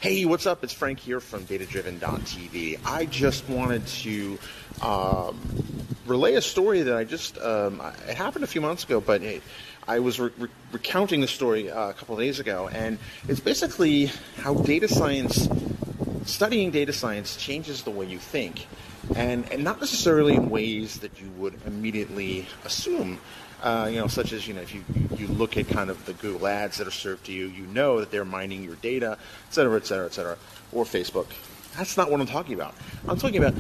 Hey, what's up? It's Frank here from DataDriven.tv. I just wanted to relay a story that I just, it happened a few months ago, but I was recounting the story a couple of days ago, and it's basically how studying data science changes the way you think, and not necessarily in ways that you would immediately assume. Such as, if you look at kind of the Google ads that are served to you, you know that they're mining your data, et cetera, et cetera, et cetera, or Facebook. That's not what I'm talking about. I'm talking about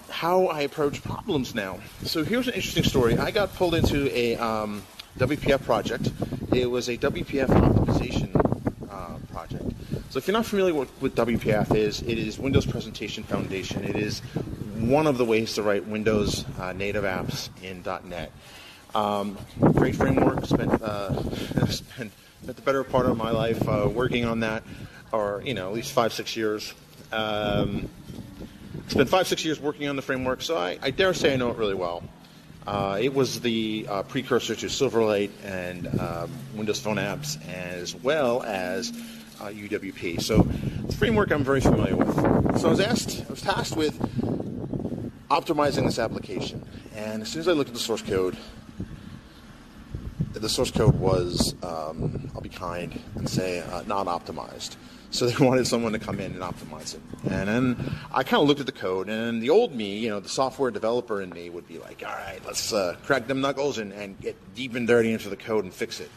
how I approach problems now. So here's an interesting story. I got pulled into a WPF project. It was a WPF optimization project. So if you're not familiar with what WPF is, it is Windows Presentation Foundation. It is one of the ways to write Windows native apps in .NET. Great framework. Spent the better part of my life working on that, or at least 5-6 years. Spent 5-6 years working on the framework, so I dare say I know it really well. It was the precursor to Silverlight and Windows Phone apps, as well as UWP. So the framework I'm very familiar with. So I was tasked with optimizing this application, and as soon as I looked at the source code was, I'll be kind and say, not optimized. So they wanted someone to come in and optimize it. And then I kind of looked at the code, and the old me, the software developer in me would be like, all right, let's crack them knuckles and get deep and dirty into the code and fix it.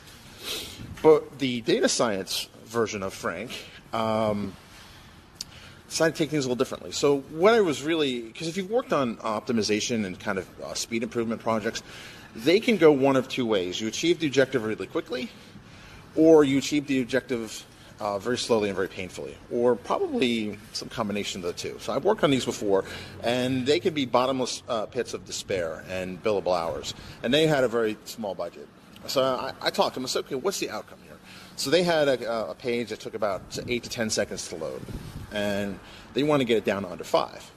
But the data science version of Frank decided to take things a little differently. So what I was because if you've worked on optimization and kind of speed improvement projects, they can go one of two ways. You achieve the objective really quickly, or you achieve the objective very slowly and very painfully, or probably some combination of the two. So I've worked on these before, and they can be bottomless pits of despair and billable hours. And they had a very small budget. So I talked to them. I said, okay, what's the outcome here? So they had a page that took about 8 to 10 seconds to load, and they want to get it down to under 5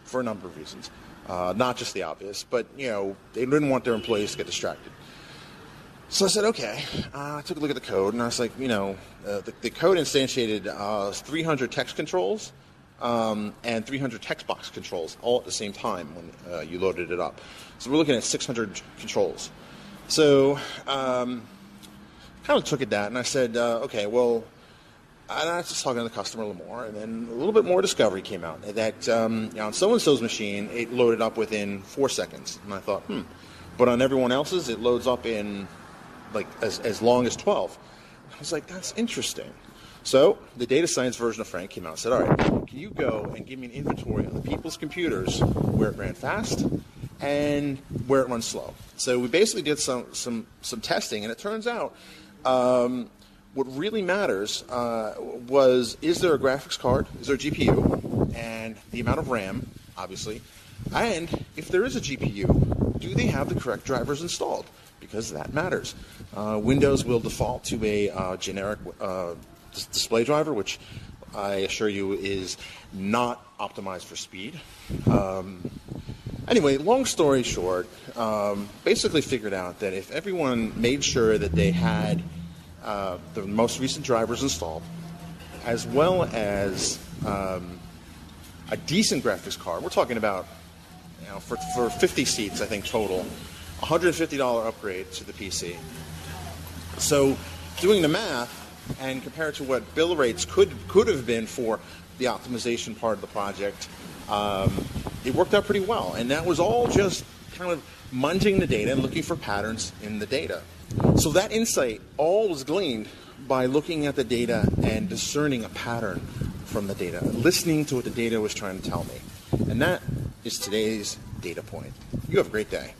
for a number of reasons. Not just the obvious, but, they didn't want their employees to get distracted. So I said, okay. I took a look at the code, and I was like, the code instantiated 300 text controls and 300 text box controls all at the same time when you loaded it up. So we're looking at 600 controls. So kind of took at that, and I said, okay, well, and I was just talking to the customer a little more, and then a little bit more discovery came out that on so-and-so's machine, it loaded up within 4 seconds. And I thought, but on everyone else's, it loads up in as long as 12. I was like, that's interesting. So the data science version of Frank came out and said, all right, can you go and give me an inventory on the people's computers where it ran fast and where it runs slow? So we basically did some testing, and it turns out what really matters is there a graphics card, is there a GPU, and the amount of RAM, obviously, and if there is a GPU, do they have the correct drivers installed? Because that matters. Windows will default to a generic display driver, which I assure you is not optimized for speed. Anyway, long story short, basically figured out that if everyone made sure that they had the most recent drivers installed, as well as a decent graphics card, we're talking about, for 50 seats, I think total, $150 upgrade to the PC. So doing the math and compared to what bill rates could have been for the optimization part of the project, it worked out pretty well. And that was all just kind of munging the data and looking for patterns in the data. So that insight all was gleaned by looking at the data and discerning a pattern from the data, listening to what the data was trying to tell me. And that is today's data point. You have a great day.